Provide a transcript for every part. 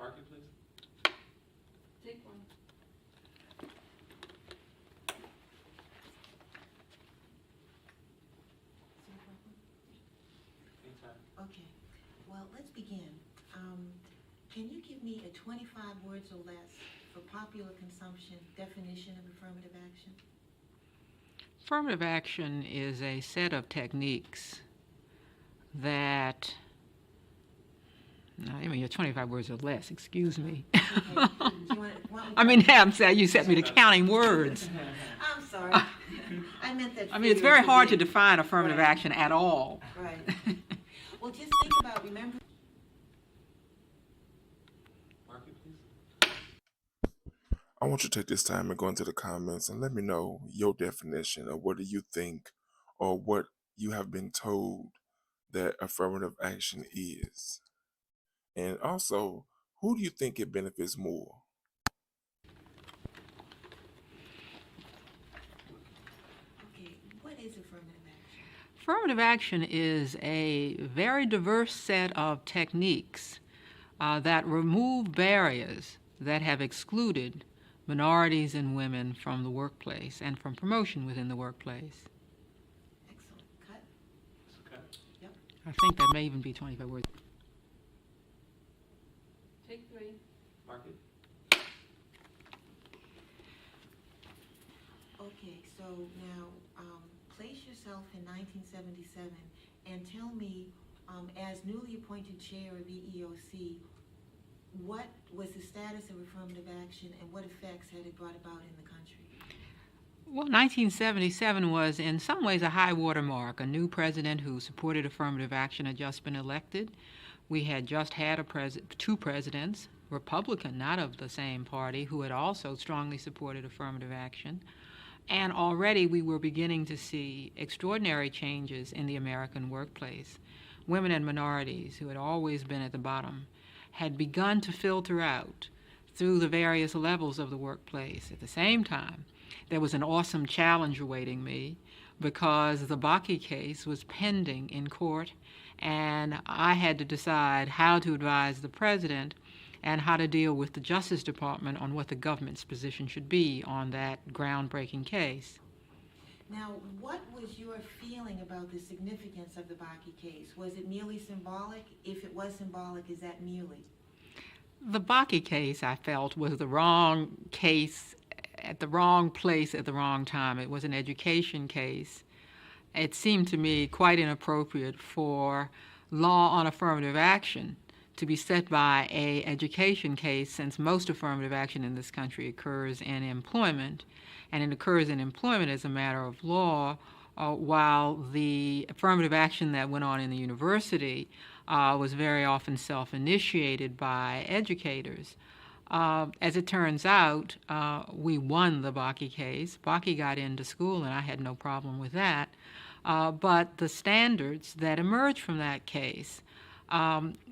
Market, please. Take one. Anytime. Okay, well, let's begin. Can you give me a 25 words or less for popular consumption definition of affirmative action? Affirmative action is a set of techniques that, I mean, 25 words or less, excuse me. Okay. Do you want I mean, I'm saying you set me to counting words. I'm sorry. I meant that. I mean, it's very hard to figuratively. define affirmative Right. action at all. Right. Well, just think about, remember. Market, please. I want you to take this time and go into the comments and let me know your definition of what do you think or what you have been told that affirmative action is. And also, who do you think it benefits more? Okay, what is affirmative action? Affirmative action is a very diverse set of techniques that remove barriers that have excluded minorities and women from the workplace and from promotion within the workplace. Excellent. Cut. Okay. Yep. I think that may even be 25 words. Take three. Market. Okay, so now place yourself in 1977 and tell me, as newly appointed chair of EEOC, what was the status of affirmative action and what effects had it brought about in the country? Well, 1977 was in some ways a high water mark. A new president who supported affirmative action had just been elected. We had just had two presidents, Republican, not of the same party, who had also strongly supported affirmative action. And already we were beginning to see extraordinary changes in the American workplace. Women and minorities, who had always been at the bottom, had begun to filter out through the various levels of the workplace. At the same time, there was an awesome challenge awaiting me because the Bakke case was pending in court, and I had to decide how to advise the president and how to deal with the Justice Department on what the government's position should be on that groundbreaking case. Now, what was your feeling about the significance of the Bakke case? Was it merely symbolic? If it was symbolic, is that merely? The Bakke case, I felt, was the wrong case at the wrong place at the wrong time. It was an education case. It seemed to me quite inappropriate for law on affirmative action to be set by an education case, since most affirmative action in this country occurs in employment, and it occurs in employment as a matter of law, while the affirmative action that went on in the university was very often self-initiated by educators. As it turns out, we won the Bakke case. Bakke got into school, and I had no problem with that. But the standards that emerged from that case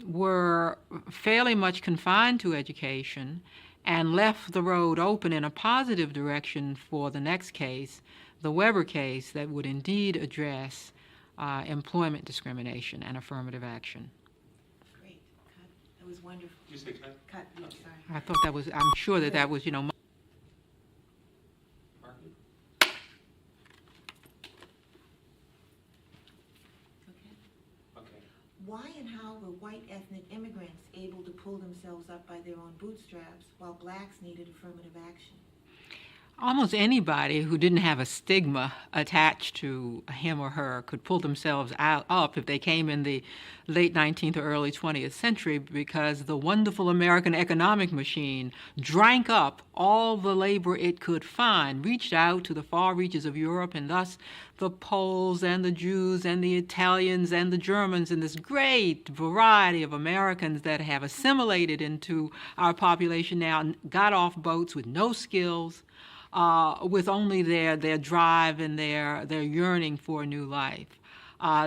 were fairly much confined to education and left the road open in a positive direction for the next case, the Weber case, that would indeed address employment discrimination and affirmative action. Great. Cut. That was wonderful. Did you say cut? Cut. Okay. Sorry. I thought that was, I'm sure that that was, Market. Okay. Okay. Why and how were white ethnic immigrants able to pull themselves up by their own bootstraps while blacks needed affirmative action? Almost anybody who didn't have a stigma attached to him or her could pull themselves up if they came in the late 19th or early 20th century, because the wonderful American economic machine drank up all the labor it could find, reached out to the far reaches of Europe, and thus the Poles and the Jews and the Italians and the Germans and this great variety of Americans that have assimilated into our population now and got off boats with no skills, with only their drive and their yearning for a new life.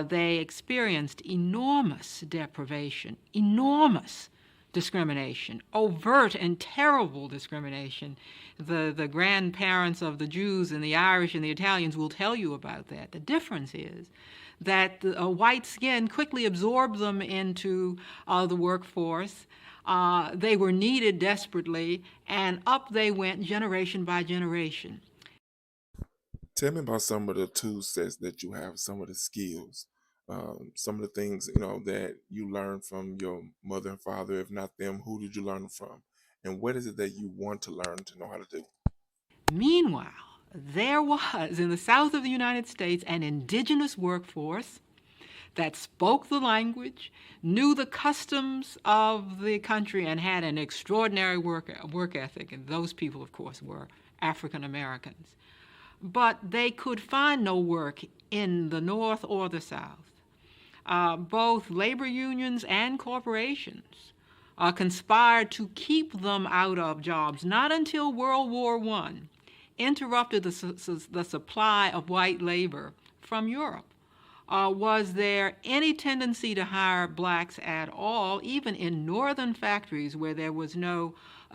They experienced enormous deprivation, enormous discrimination, overt and terrible discrimination. The grandparents of the Jews and the Irish and the Italians will tell you about that. The difference is that white skin quickly absorbed them into the workforce. They were needed desperately, and up they went generation by generation. Tell me about some of the tool sets that you have, some of the skills, some of the things that you learned from your mother and father. If not them, who did you learn from? And what is it that you want to learn to know how to do? Meanwhile, there was in the South of the United States an indigenous workforce that spoke the language, knew the customs of the country, and had an extraordinary work ethic. And those people, of course, were African Americans. But they could find no work in the North or the South. Both labor unions and corporations conspired to keep them out of jobs. Not until World War I interrupted the supply of white labor from Europe was there any tendency to hire blacks at all, even in northern factories where there was no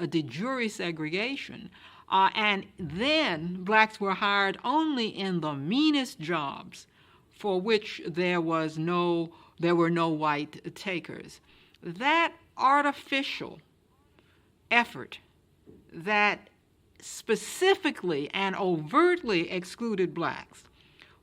de jure segregation. And then blacks were hired only in the meanest jobs for which there were no white takers. That artificial effort that specifically and overtly excluded blacks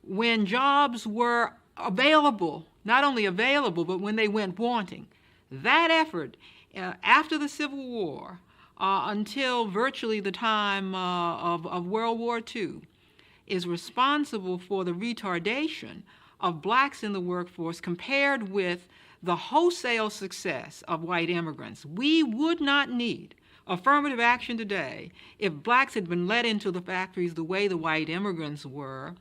when jobs were available, not only available, but when they went wanting. That effort, after the Civil War, until virtually the time of World War II, is responsible for the retardation of blacks in the workforce compared with the wholesale success of white immigrants. We would not need affirmative action today if blacks had been let into the factories the way the white immigrants were.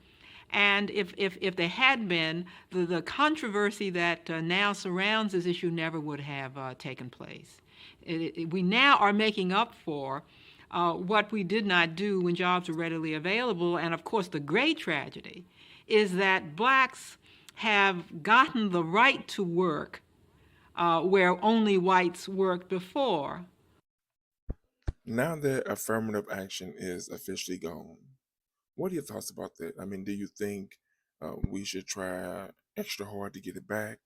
And if they had been, the controversy that now surrounds this issue never would have taken place. We now are making up for what we did not do when jobs were readily available. And of course, the great tragedy is that blacks have gotten the right to work where only whites worked before. Now that affirmative action is officially gone, what are your thoughts about that? I mean, do you think we should try extra hard to get it back,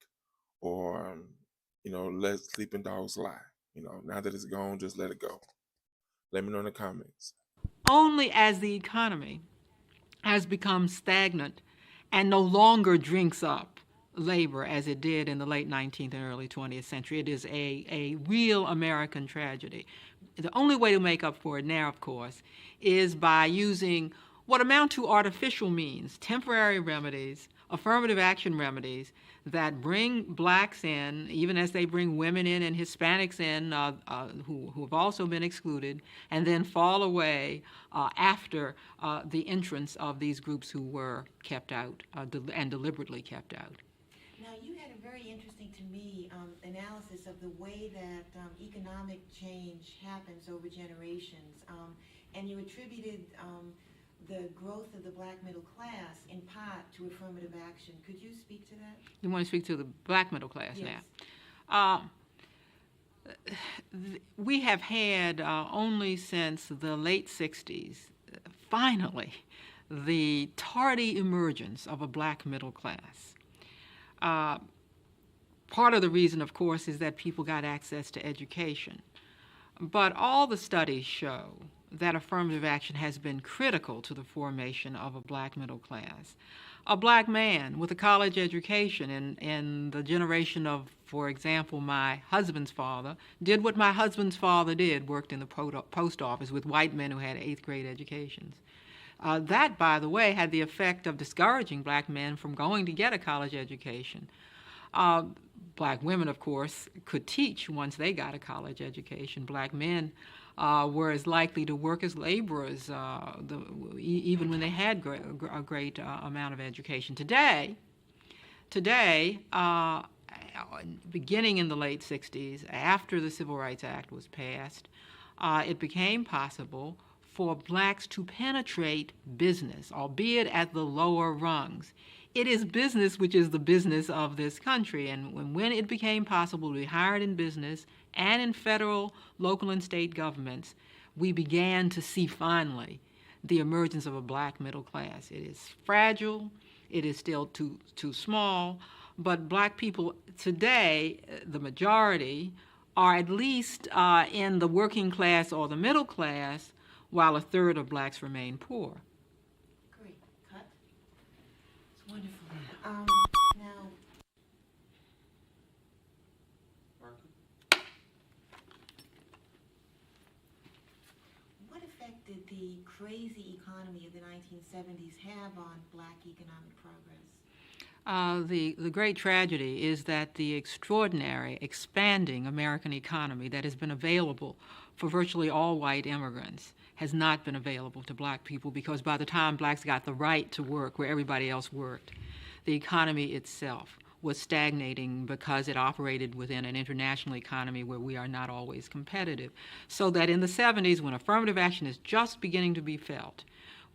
or let sleeping dogs lie? Now that it's gone, just let it go. Let me know in the comments. Only as the economy has become stagnant and no longer drinks up labor as it did in the late 19th and early 20th century. It is a real American tragedy. The only way to make up for it now, of course, is by using what amount to artificial means, temporary remedies, affirmative action remedies that bring blacks in, even as they bring women in and Hispanics in who have also been excluded, and then fall away after the entrance of these groups who were kept out and deliberately kept out. Now, you had a very interesting, to me, analysis of the way that economic change happens over generations, and you attributed the growth of the black middle class in part to affirmative action. Could you speak to that? You want to speak to the black middle class Yes. now? We have had only since the late 60s, finally, the tardy emergence of a black middle class. Part of the reason, of course, is that people got access to education. But all the studies show that affirmative action has been critical to the formation of a black middle class. A black man with a college education in the generation of, for example, my husband's father, did what my husband's father did, worked in the post office with white men who had 8th grade educations. That, by the way, had the effect of discouraging black men from going to get a college education. Black women, of course, could teach once they got a college education. Black men were as likely to work as laborers even when they had a great amount of education. Today, beginning in the late 60s, after the Civil Rights Act was passed, it became possible for blacks to penetrate business, albeit at the lower rungs. It is business which is the business of this country, and when it became possible to be hired in business and in federal, local, and state governments, we began to see finally the emergence of a black middle class. It is fragile, it is still too small. But black people today, the majority, are at least in the working class or the middle class, while a third of blacks remain poor. Great, cut. It's wonderful. Now, Mark? what effect did the crazy economy of the 1970s have on black economic progress? The great tragedy is that the extraordinary, expanding American economy that has been available for virtually all white immigrants has not been available to black people, because by the time blacks got the right to work where everybody else worked, the economy itself was stagnating because it operated within an international economy where we are not always competitive. So that in the 70s, when affirmative action is just beginning to be felt,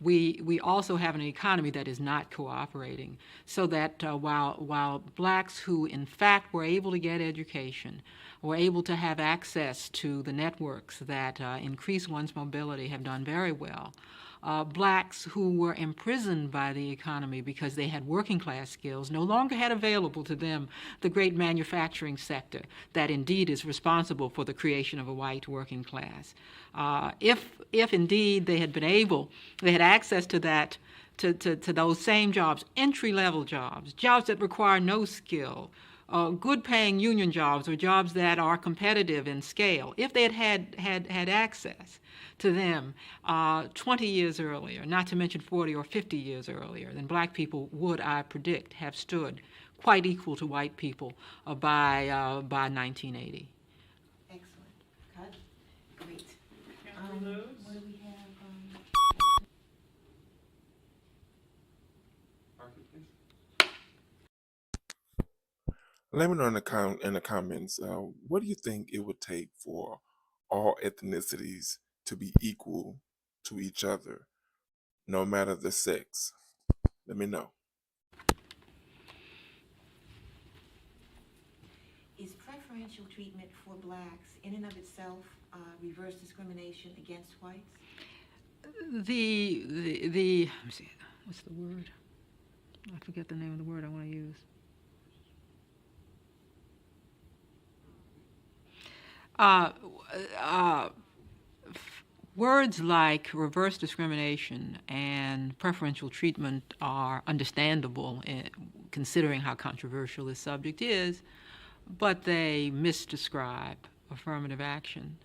we also have an economy that is not cooperating, so that while blacks who in fact were able to get education, were able to have access to the networks that increase one's mobility, have done very well. Blacks who were imprisoned by the economy because they had working class skills no longer had available to them the great manufacturing sector that indeed is responsible for the creation of a white working class. If indeed they had been able, they had access to that, to those same jobs, entry-level jobs, jobs that require no skill, good-paying union jobs or jobs that are competitive in scale, if they had access to them 20 years earlier, not to mention 40 or 50 years earlier, then black people would, I predict, have stood quite equal to white people by 1980. Excellent. Cut. Great. What What do we have? Mark, please. Let me know in the comments, what do you think it would take for all ethnicities to be equal to each other, no matter the sex? Let me know. Is preferential treatment for blacks in and of itself reverse discrimination against whites? The let me see, what's the word? I forget the name of the word I want to use. Words like reverse discrimination and preferential treatment are understandable considering how controversial this subject is, but they misdescribe affirmative action.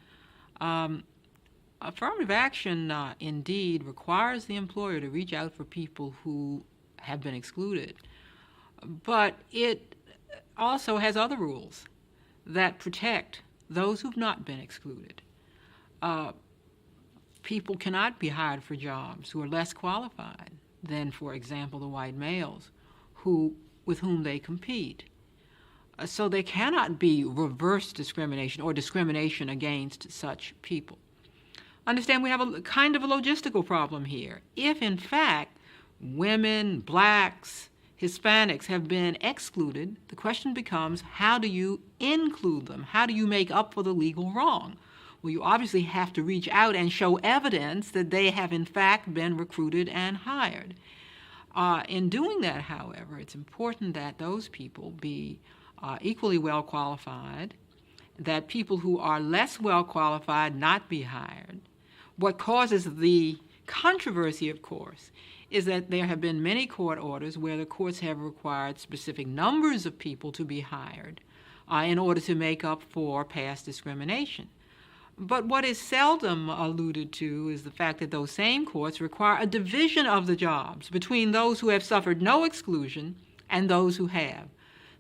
Affirmative action indeed requires the employer to reach out for people who have been excluded, but it also has other rules that protect those who've not been excluded. People cannot be hired for jobs who are less qualified than, for example, the white males with whom they compete. So there cannot be reverse discrimination or discrimination against such people. Understand, we have a kind of a logistical problem here. If, in fact, women, blacks, Hispanics have been excluded, the question becomes, how do you include them? How do you make up for the legal wrong? Well, you obviously have to reach out and show evidence that they have, in fact, been recruited and hired. In doing that, however, it's important that those people be equally well qualified, that people who are less well qualified not be hired. What causes the controversy, of course, is that there have been many court orders where the courts have required specific numbers of people to be hired in order to make up for past discrimination. But what is seldom alluded to is the fact that those same courts require a division of the jobs between those who have suffered no exclusion and those who have.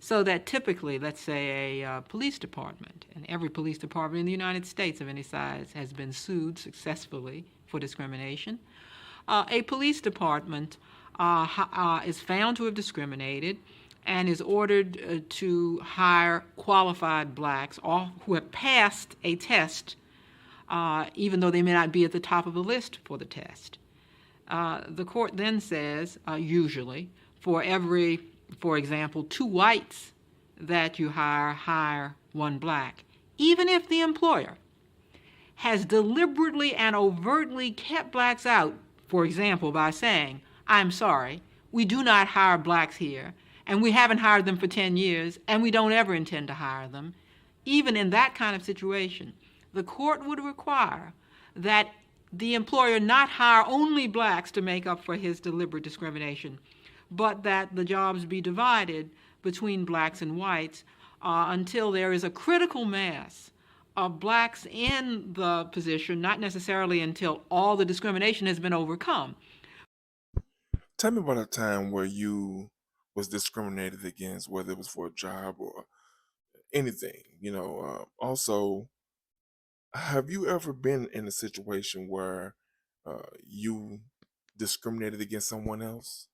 So that typically, let's say a police department, and every police department in the United States of any size has been sued successfully for discrimination. A police department is found to have discriminated and is ordered to hire qualified blacks or who have passed a test, even though they may not be at the top of the list for the test. The court then says, usually, for every, for example, 2 whites that you hire 1 black, even if the employer has deliberately and overtly kept blacks out, for example, by saying, I'm sorry, we do not hire blacks here, and we haven't hired them for 10 years, and we don't ever intend to hire them, even in that kind of situation, the court would require that the employer not hire only blacks to make up for his deliberate discrimination, but that the jobs be divided between blacks and whites until there is a critical mass of blacks in the position, not necessarily until all the discrimination has been overcome. Tell me about a time where you was discriminated against, whether it was for a job or anything. Also, have you ever been in a situation where you discriminated against someone else?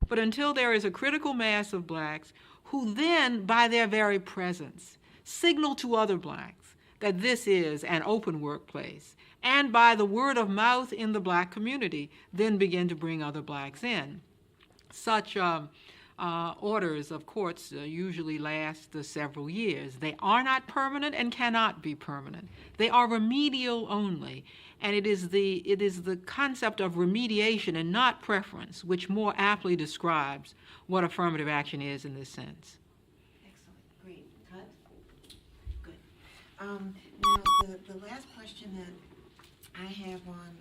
But until there is a critical mass of blacks who then, by their very presence, signal to other blacks that this is an open workplace, and by the word of mouth in the black community, then begin to bring other blacks in. Such orders of courts usually last several years. They are not permanent and cannot be permanent. They are remedial only. And it is the concept of remediation and not preference which more aptly describes what affirmative action is in this sense. Excellent, great. Cut? Good. Now, the last question that I have on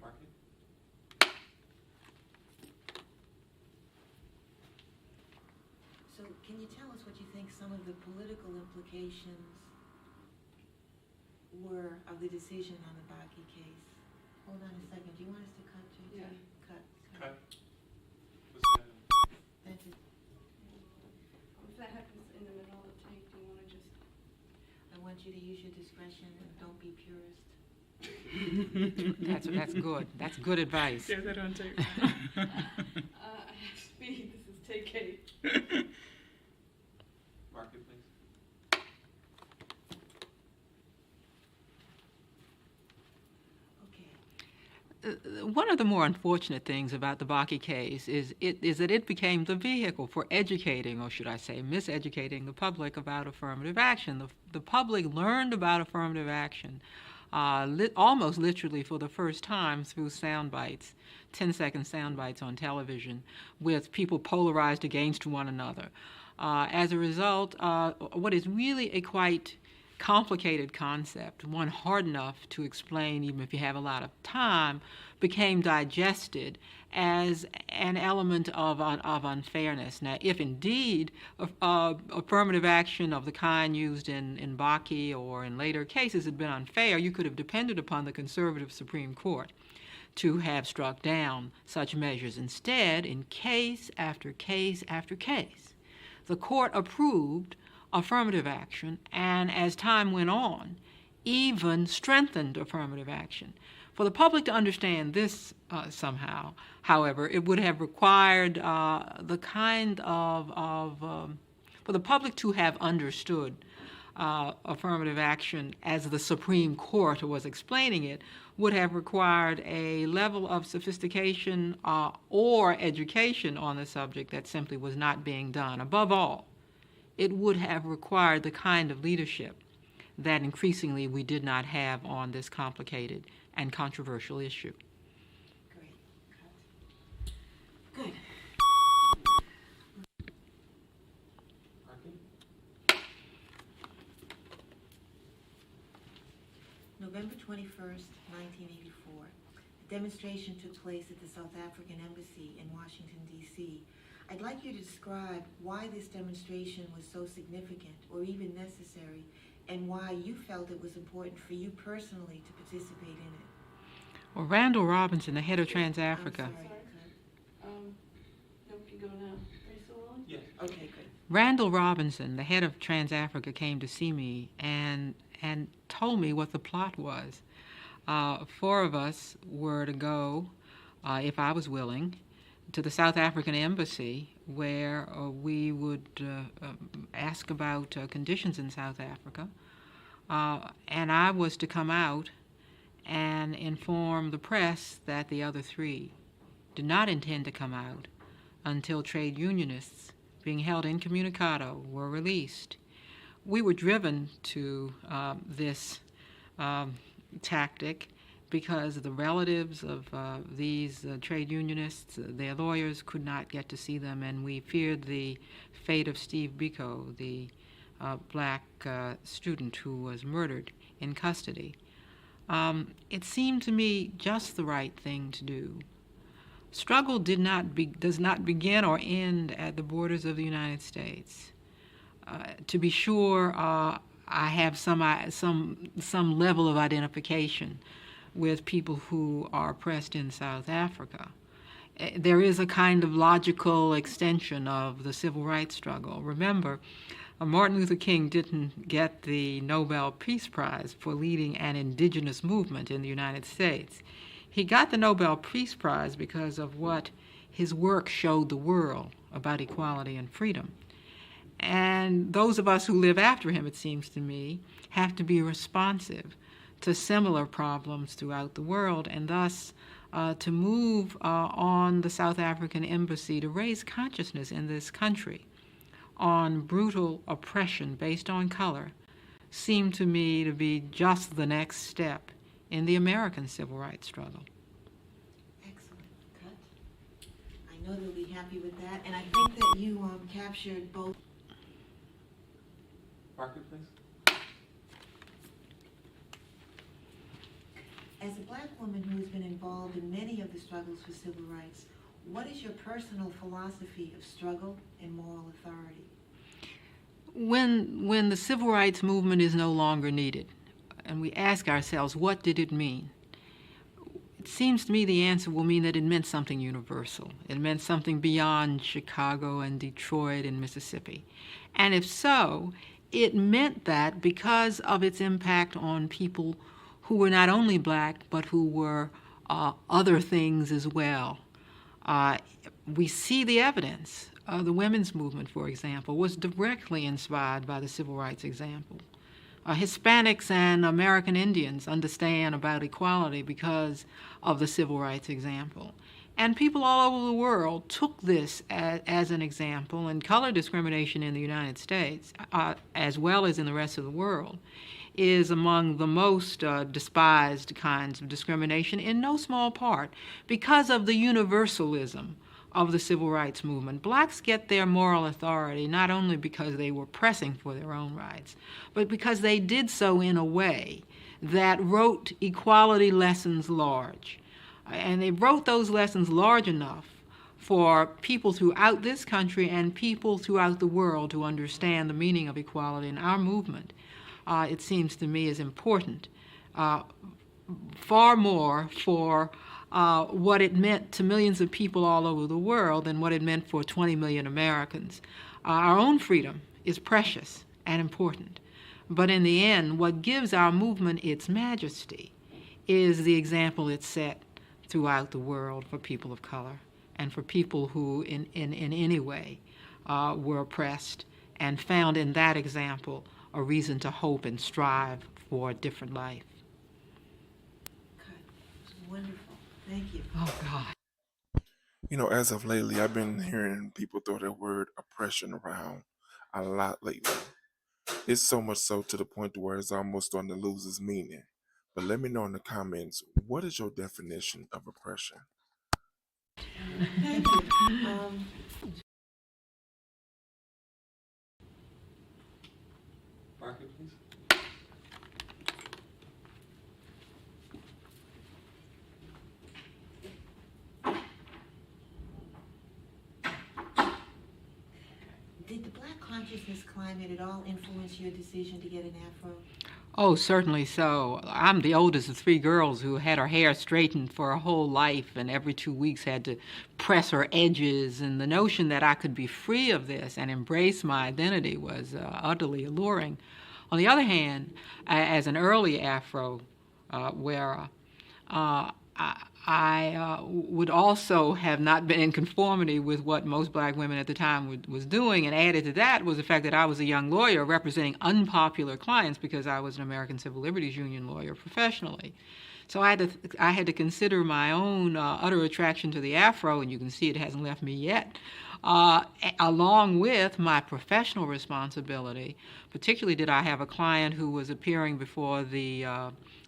Mark it. So can you tell us what you think some of the political implications were of the decision on the Bakke case? Hold on a second. Do you want us to cut, JJ? Yeah. Cut. Cut. What's that? Thank you. If that happens in the middle of the take, do you want to just? I want you to use your discretion and don't be purist. That's good. That's good advice. There's that on tape. I have speed. This is take 8. Mark it, please. Okay. One of the more unfortunate things about the Bakke case is that it became the vehicle for educating, or should I say miseducating, the public about affirmative action. The public learned about affirmative action almost literally for the first time through sound bites, 10-second sound bites on television with people polarized against one another. As a result, what is really a quite complicated concept, one hard enough to explain even if you have a lot of time, became digested as an element of unfairness. Now, if indeed affirmative action of the kind used in Bakke or in later cases had been unfair, you could have depended upon the conservative Supreme Court to have struck down such measures. Instead, in case after case after case, the court approved affirmative action, and as time went on, even strengthened affirmative action. For the public to understand this somehow, however, it would have required the kind of for the public to have understood affirmative action as the Supreme Court was explaining it, would have required a level of sophistication or education on the subject that simply was not being done. Above all, it would have required the kind of leadership that increasingly we did not have on this complicated and controversial issue. Great. Cut. Good. Mark it. November 21st, 1984. A demonstration took place at the South African Embassy in Washington, D.C. I'd like you to describe why this demonstration was so significant or even necessary, and why you felt it was important for you personally to participate in it. Well, Randall Robinson, the head of I'm Trans-Africa. sorry, No, we can go now. Are you still on? Yes. Cut. Okay, good. Randall Robinson, the head of Trans-Africa, came to see me and told me what the plot was. 4 of us were to go, if I was willing, to the South African Embassy, where we would ask about conditions in South Africa, and I was to come out and inform the press that the other 3 did not intend to come out until trade unionists being held incommunicado were released. We were driven to this tactic because the relatives of these trade unionists, their lawyers, could not get to see them, and we feared the fate of Steve Biko, the black student who was murdered in custody. It seemed to me just the right thing to do. Struggle does not begin or end at the borders of the United States. To be sure, I have some level of identification with people who are oppressed in South Africa. There is a kind of logical extension of the civil rights struggle. Remember, Martin Luther King didn't get the Nobel Peace Prize for leading an indigenous movement in the United States. He got the Nobel Peace Prize because of what his work showed the world about equality and freedom. And those of us who live after him, it seems to me, have to be responsive to similar problems throughout the world, and thus to move on the South African embassy to raise consciousness in this country on brutal oppression based on color seemed to me to be just the next step in the American civil rights struggle. Excellent. Cut. I know they'll be happy with that, and I think that you captured both. Market, please. As a black woman who has been involved in many of the struggles for civil rights, what is your personal philosophy of struggle and moral authority? When the civil rights movement is no longer needed, and we ask ourselves, what did it mean? It seems to me the answer will mean that it meant something universal. It meant something beyond Chicago and Detroit and Mississippi. And if so, it meant that because of its impact on people who were not only black, but who were other things as well. We see the evidence. The women's movement, for example, was directly inspired by the civil rights example. Hispanics and American Indians understand about equality because of the civil rights example. And people all over the world took this as an example, and color discrimination in the United States, as well as in the rest of the world, is among the most despised kinds of discrimination, in no small part because of the universalism of the civil rights movement. Blacks get their moral authority not only because they were pressing for their own rights, but because they did so in a way that wrote equality lessons large. And they wrote those lessons large enough for people throughout this country and people throughout the world to understand the meaning of equality. And our movement, it seems to me, is important far more for what it meant to millions of people all over the world than what it meant for 20 million Americans. Our own freedom is precious and important, but in the end, what gives our movement its majesty is the example it set throughout the world for people of color and for people who in any way were oppressed, and found in that example a reason to hope and strive for a different life. Good. Wonderful. Thank you. Oh, God. You know, as of lately, I've been hearing people throw that word oppression around a lot lately. It's so much so to the point to where it's almost starting to lose its meaning. But let me know in the comments, what is your definition of oppression? Thank you. Market, please. Did the black consciousness climate at all influence your decision to get an afro? Oh, certainly so. I'm the oldest of three girls who had her hair straightened for her whole life and every 2 weeks had to press her edges. And the notion that I could be free of this and embrace my identity was utterly alluring. On the other hand, as an early afro wearer, I would also have not been in conformity with what most black women at the time was doing, and added to that was the fact that I was a young lawyer representing unpopular clients because I was an American Civil Liberties Union lawyer professionally. So I had to consider my own utter attraction to the afro, and you can see it hasn't left me yet, along with my professional responsibility. Particularly did I have a client who was appearing before the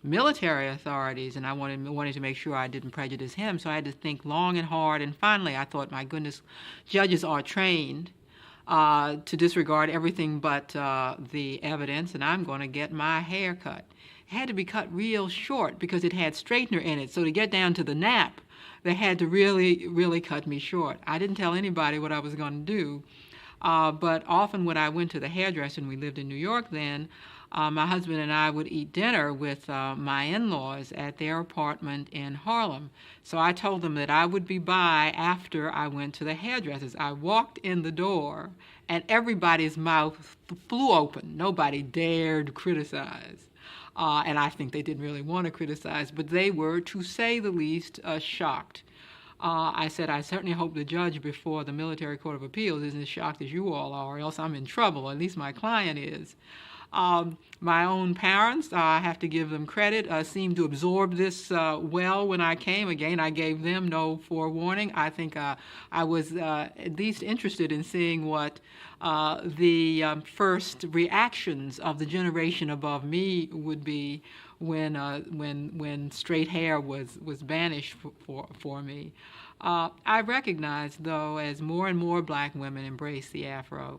military authorities, and I wanted to make sure I didn't prejudice him, so I had to think long and hard, and finally I thought, my goodness, judges are trained to disregard everything but the evidence, and I'm going to get my hair cut. It had to be cut real short because it had straightener in it, so to get down to the nap, they had to really, really cut me short. I didn't tell anybody what I was going to do, but often when I went to the hairdresser, and we lived in New York then, my husband and I would eat dinner with my in-laws at their apartment in Harlem. So I told them that I would be by after I went to the hairdressers. I walked in the door, and everybody's mouth flew open. Nobody dared criticize. And I think they didn't really want to criticize, but they were, to say the least, shocked. I said, I certainly hope the judge before the Military Court of Appeals isn't as shocked as you all are, or else I'm in trouble, or at least my client is. My own parents, I have to give them credit, seemed to absorb this well when I came. Again, I gave them no forewarning. I think I was at least interested in seeing what the first reactions of the generation above me would be when straight hair was banished for me. I recognize, though, as more and more black women embrace the afro,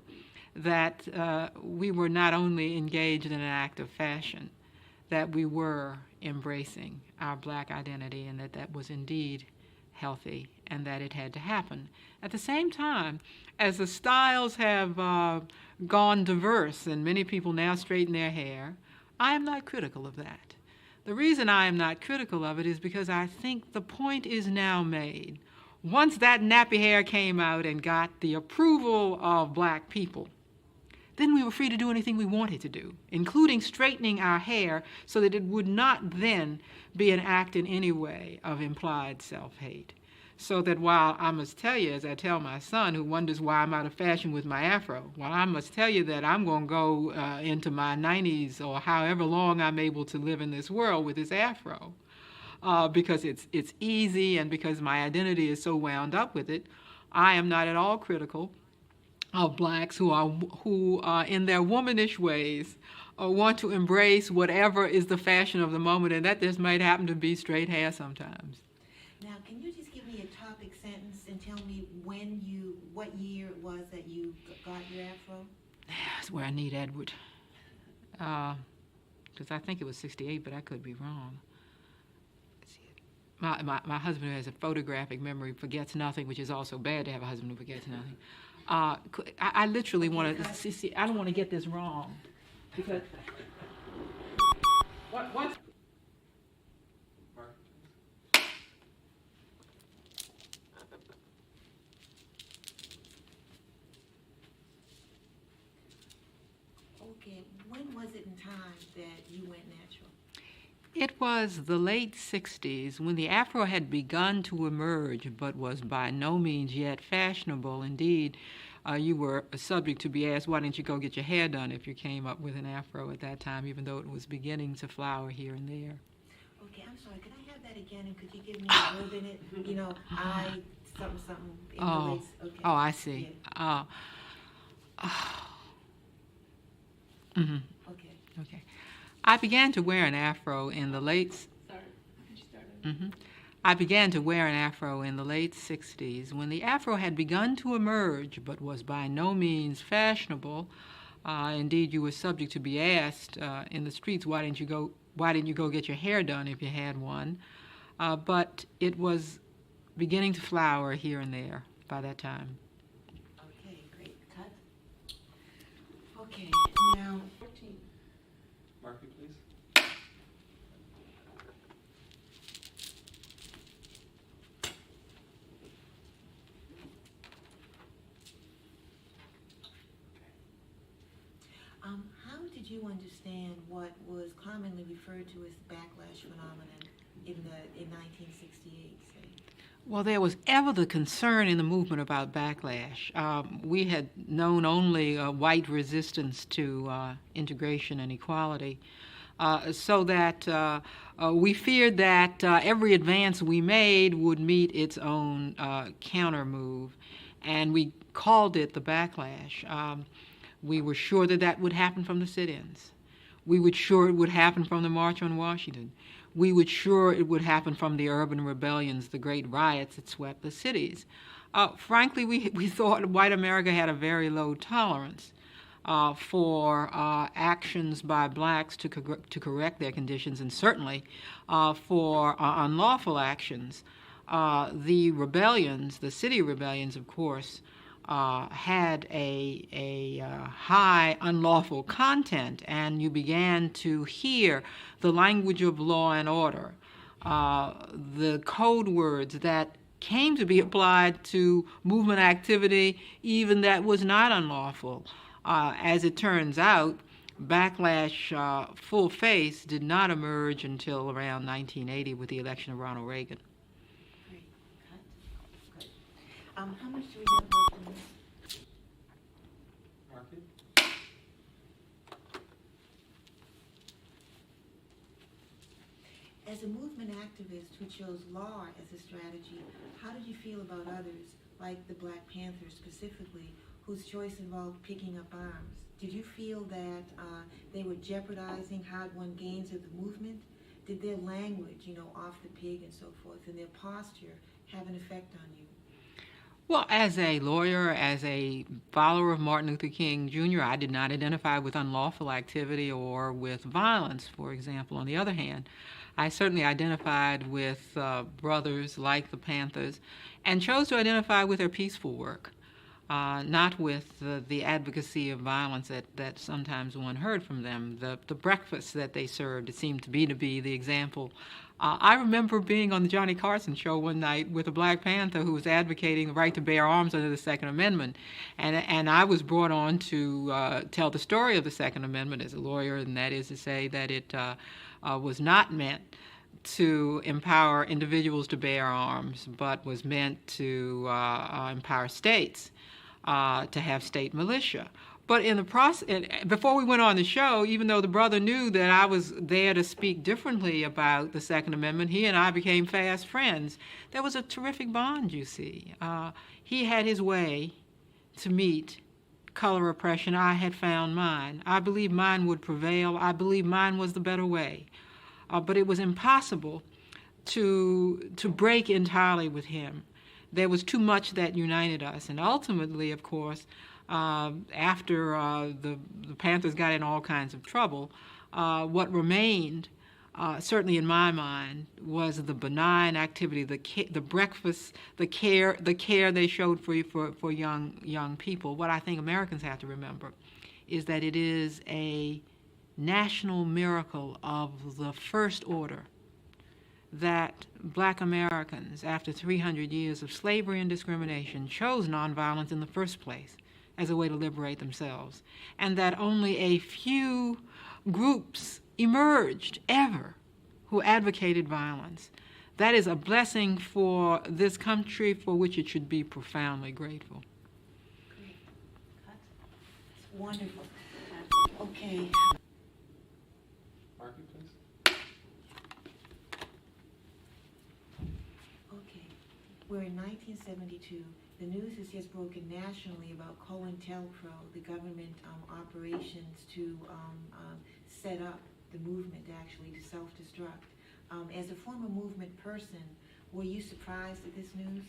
that we were not only engaged in an act of fashion, that we were embracing our black identity, and that was indeed healthy, and that it had to happen. At the same time, as the styles have gone diverse and many people now straighten their hair, I am not critical of that. The reason I am not critical of it is because I think the point is now made. Once that nappy hair came out and got the approval of black people, then we were free to do anything we wanted to do, including straightening our hair so that it would not then be an act in any way of implied self-hate. So that while I must tell you, as I tell my son, who wonders why I'm out of fashion with my afro, while I must tell you that I'm going to go into my 90s or however long I'm able to live in this world with this afro, because it's easy and because my identity is so wound up with it, I am not at all critical of blacks who in their womanish ways want to embrace whatever is the fashion of the moment, and that just might happen to be straight hair sometimes. Now, can you just give me a topic sentence and tell me what year it was that you got your afro? That's where I need Edward. Because I think it was 68, but I could be wrong. My husband, who has a photographic memory, forgets nothing, which is also bad to have a husband who forgets nothing. I literally want to see. I don't want to get this wrong, because what? Mark, Okay, when was it in time that you went natural? It was the late 60s when the afro had begun to emerge, but was by no means yet fashionable. Indeed, you were subject to be asked, why didn't you go get your hair done if you came up with an afro at that time, even though it was beginning to flower here and there. Okay, I'm sorry, could I have that again, and could you give me a verb in it? You know, something in the Oh, ways, okay. oh, I see. Yeah. Mhm. Okay. Okay. I began to wear an afro in the late... Sorry, could you start over? Mhm. I began to wear an afro in the late 60s when the afro had begun to emerge but was by no means fashionable. Indeed, you were subject to be asked in the streets, why didn't you go get your hair done if you had one? But it was beginning to flower here and there by that time. Okay, great. Cut. Okay, now, 14. mark it, please. how did you understand what was commonly referred to as the backlash phenomenon in 1968, say? Well, there was ever the concern in the movement about backlash. We had known only white resistance to integration and equality, so that we feared that every advance we made would meet its own counter move, and we called it the backlash. We were sure that that would happen from the sit-ins. We were sure it would happen from the March on Washington. We were sure it would happen from the urban rebellions, the great riots that swept the cities. Frankly, we thought white America had a very low tolerance for actions by blacks to correct their conditions, and certainly for unlawful actions. The rebellions, the city rebellions, of course, had a high unlawful content, and you began to hear the language of law and order, the code words that came to be applied to movement activity, even that was not unlawful. As it turns out, backlash full face did not emerge until around 1980 with the election of Ronald Reagan. Great, cut. Good. How much do we have left in this? Mark it. As a movement activist who chose law as a strategy, how did you feel about others, like the Black Panthers specifically, whose choice involved picking up arms? Did you feel that they were jeopardizing hard-won gains of the movement? Did their language, off the pig and so forth, and their posture have an effect on you? Well, as a lawyer, as a follower of Martin Luther King Jr., I did not identify with unlawful activity or with violence, for example. On the other hand, I certainly identified with brothers like the Panthers and chose to identify with their peaceful work, not with the advocacy of violence that sometimes one heard from them. The breakfast that they served, it seemed to be the example. I remember being on the Johnny Carson show one night with a Black Panther who was advocating the right to bear arms under the Second Amendment, and I was brought on to tell the story of the Second Amendment as a lawyer, and that is to say that it was not meant to empower individuals to bear arms, but was meant to empower states to have state militia. But in the process, before we went on the show, even though the brother knew that I was there to speak differently about the Second Amendment, he and I became fast friends. There was a terrific bond, you see. He had his way to meet color oppression. I had found mine. I believed mine would prevail. I believed mine was the better way. But it was impossible to break entirely with him. There was too much that united us. And ultimately, of course, after the Panthers got in all kinds of trouble, what remained, certainly in my mind, was the benign activity, the breakfast, the care they showed for young people. What I think Americans have to remember is that it is a national miracle of the first order that Black Americans, after 300 years of slavery and discrimination, chose nonviolence in the first place as a way to liberate themselves, and that only a few groups emerged ever who advocated violence. That is a blessing for this country for which it should be profoundly grateful. Great. Cut. That's wonderful. Okay. Mark it, please. Okay. We're in 1972. The news has just broken nationally about COINTELPRO, the government operations to set up the movement, actually, to self-destruct. As a former movement person, were you surprised at this news?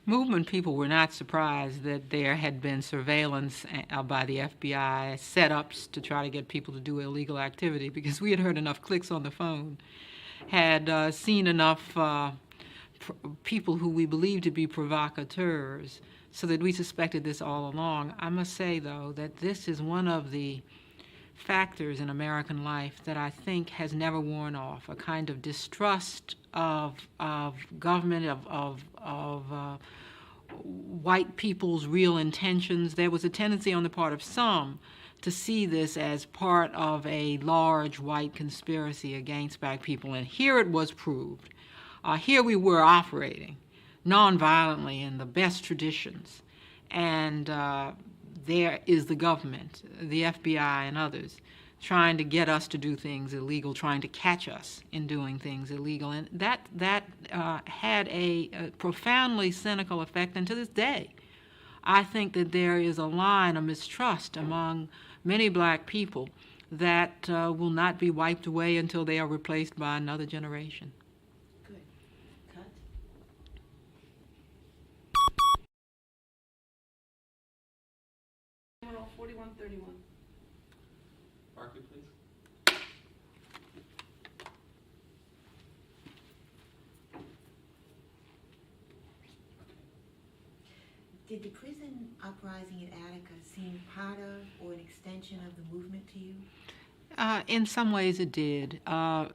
Movement people were not surprised that there had been surveillance by the FBI, set-ups to try to get people to do illegal activity, because we had heard enough clicks on the phone, had seen enough people who we believed to be provocateurs, so that we suspected this all along. I must say, though, that this is one of the factors in American life that I think has never worn off, a kind of distrust of government, of white people's real intentions. There was a tendency on the part of some to see this as part of a large white conspiracy against Black people, and here it was proved. Here we were operating nonviolently in the best traditions, and there is the government, the FBI and others, trying to get us to do things illegal, trying to catch us in doing things illegal. And that had a profoundly cynical effect. And to this day, I think that there is a line of mistrust among many black people that will not be wiped away until they are replaced by another generation. Good. Cut. Numeral 4131. Market, please. Did the prison uprising at Attica seem part of or an extension of the movement to you? In some ways it did.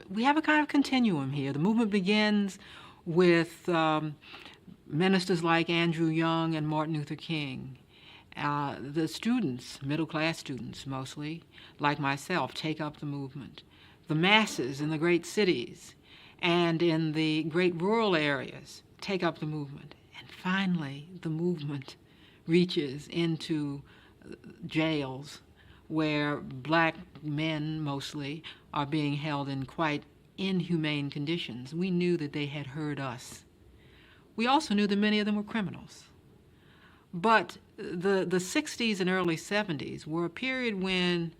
We have a kind of continuum here. The movement begins with ministers like Andrew Young and Martin Luther King. The students, middle-class students mostly, like myself, take up the movement. The masses in the great cities and in the great rural areas take up the movement. And finally, the movement reaches into jails where black men mostly are being held in quite inhumane conditions. We knew that they had heard us. We also knew that many of them were criminals. But the 60s and early 70s were a period when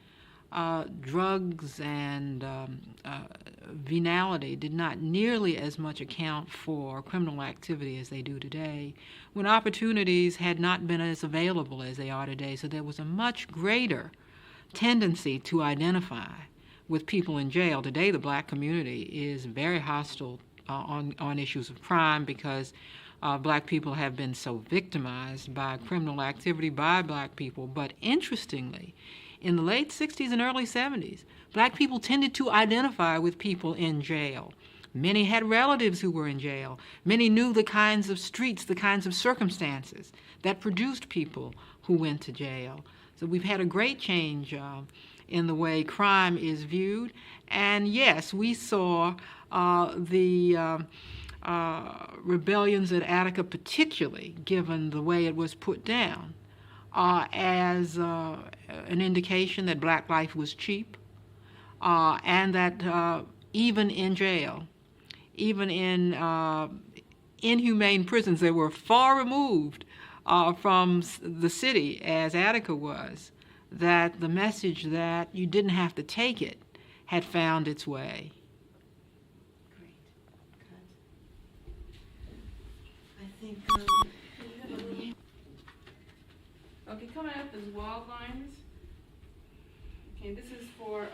drugs and venality did not nearly as much account for criminal activity as they do today, when opportunities had not been as available as they are today. So there was a much greater tendency to identify with people in jail. Today, the black community is very hostile on issues of crime because black people have been so victimized by criminal activity by black people. But interestingly, in the late 60s and early 70s, black people tended to identify with people in jail. Many had relatives who were in jail. Many knew the kinds of streets, the kinds of circumstances that produced people who went to jail. So we've had a great change in the way crime is viewed. And yes, we saw the rebellions at Attica, particularly given the way it was put down, as an indication that black life was cheap, and that even in jail, even in inhumane prisons that were far removed from the city as Attica was, that the message that you didn't have to take it had found its way. Great. Cut. I think, Okay, coming up is wild lines. Okay, this is for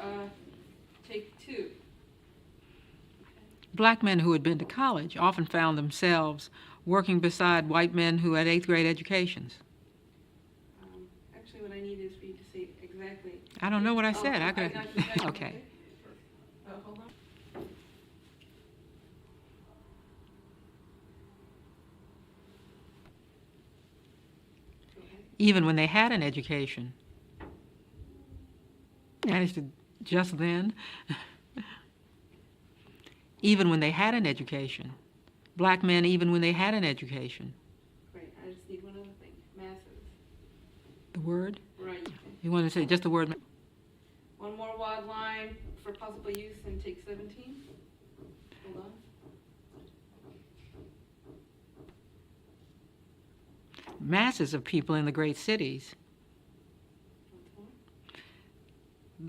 take 2. Black men who had been to college often found themselves working beside white men who had 8th grade educations. Actually, what I need is for you to say exactly. I don't know what I said. Oh, I could. got you. Okay. Hold on. Go ahead. Even when they had an education. Managed to just then. Even when they had an education. Black men, even when they had an education. Great. I just need one other thing. Masses. The word? Right. You want to say just the word? One more wild line for possible use in take 17. Hold on. Masses of people in the great cities. Once more.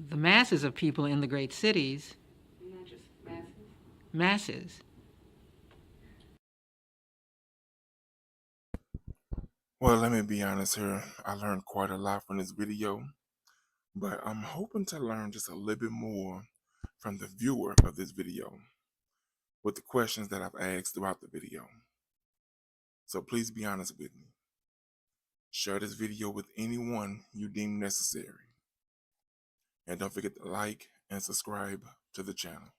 The masses of people in the great cities. Not just masses. Masses. Well, let me be honest here. I learned quite a lot from this video, but I'm hoping to learn just a little bit more from the viewer of this video with the questions that I've asked throughout the video. So please be honest with me. Share this video with anyone you deem necessary. And don't forget to like and subscribe to the channel.